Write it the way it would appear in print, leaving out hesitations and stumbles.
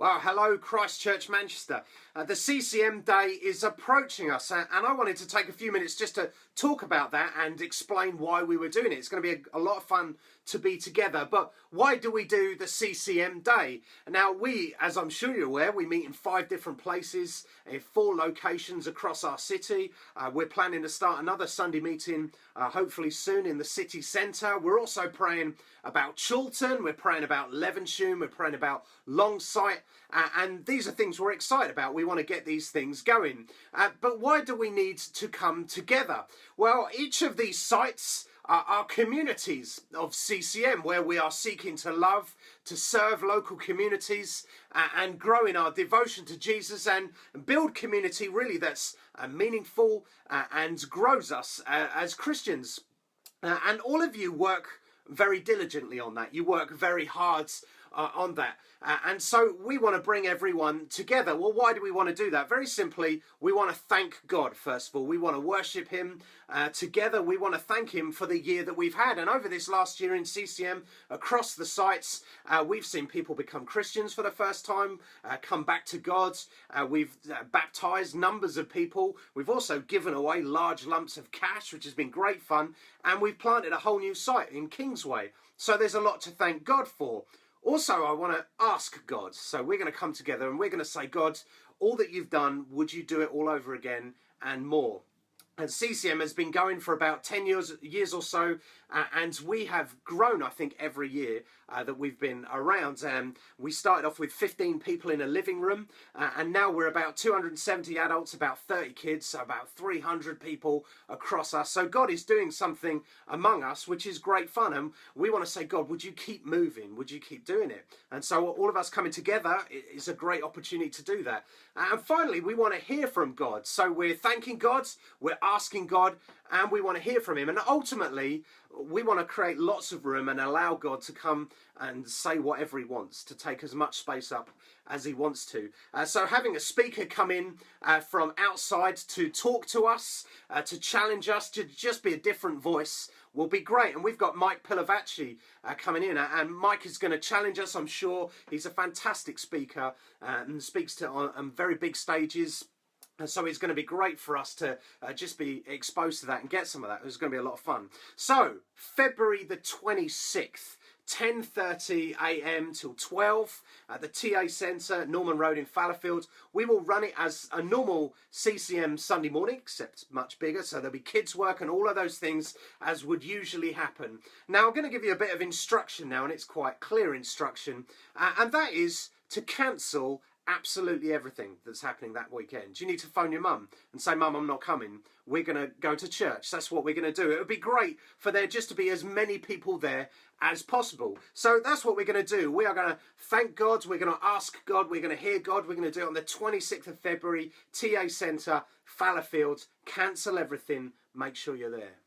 Well, hello Christchurch, Manchester. The CCM day is approaching us and I wanted to take a few minutes just to talk about that and explain why we were doing it. It's going to be a lot of fun to be together, but why do we do the CCM day? Now we, as I'm sure you're aware, we meet in 5 different places, in 4 locations across our city. We're planning to start another Sunday meeting hopefully soon in the city centre. We're also praying about Chiltern, we're praying about Levenshulme, we're praying about Longsight, and these are things we're excited about. We want to get these things going. But why do we need to come together? Well, each of these sites are communities of CCM where we are seeking to love, to serve local communities and grow in our devotion to Jesus and build community really that's meaningful and grows us as Christians. And all of you work very diligently on that. You work very hard on that. And so we want to bring everyone together. Well, why do we want to do that? Very simply, we want to thank God, first of all. We want to worship him together. We want to thank him for the year that we've had. And over this last year in CCM, across the sites, we've seen people become Christians for the first time, come back to God. We've baptized numbers of people. We've also given away large lumps of cash, which has been great fun. And we've planted a whole new site in Kingsway. So there's a lot to thank God for. Also, I want to ask God. So we're going to come together and we're going to say, God, all that you've done, would you do it all over again and more? And CCM has been going for about 10 years or so, and we have grown, I think, every year that we've been around. We started off with 15 people in a living room, and now we're about 270 adults, about 30 kids, so about 300 people across us. So God is doing something among us, which is great fun. And we want to say, God, would you keep moving? Would you keep doing it? And so all of us coming together is a great opportunity to do that. And finally, we want to hear from God. So we're thanking God, we're asking God, and we want to hear from him. And ultimately, we want to create lots of room and allow God to come and say whatever he wants, to take as much space up as he wants to. So having a speaker come in from outside to talk to us, to challenge us, to just be a different voice will be great. And we've got Mike Pilavachi coming in, and Mike is going to challenge us, I'm sure. He's a fantastic speaker and speaks on very big stages. And so it's going to be great for us to just be exposed to that and get some of that. It's going to be a lot of fun. So, February the 26th, 10:30 a.m. till 12 at the TA Centre, Norman Road in Fallowfield. We will run it as a normal CCM Sunday morning, except much bigger. So there'll be kids work and all of those things as would usually happen. Now, I'm going to give you a bit of instruction now, and it's quite clear instruction. And that is to cancel absolutely everything that's happening that weekend. You need to phone your mum and say, Mum, I'm not coming. We're going to go to church. That's what we're going to do. It would be great for there just to be as many people there as possible. So that's what we're going to do. We are going to thank God. We're going to ask God. We're going to hear God. We're going to do it on the 26th of February, TA Centre, Fallowfield. Cancel everything. Make sure you're there.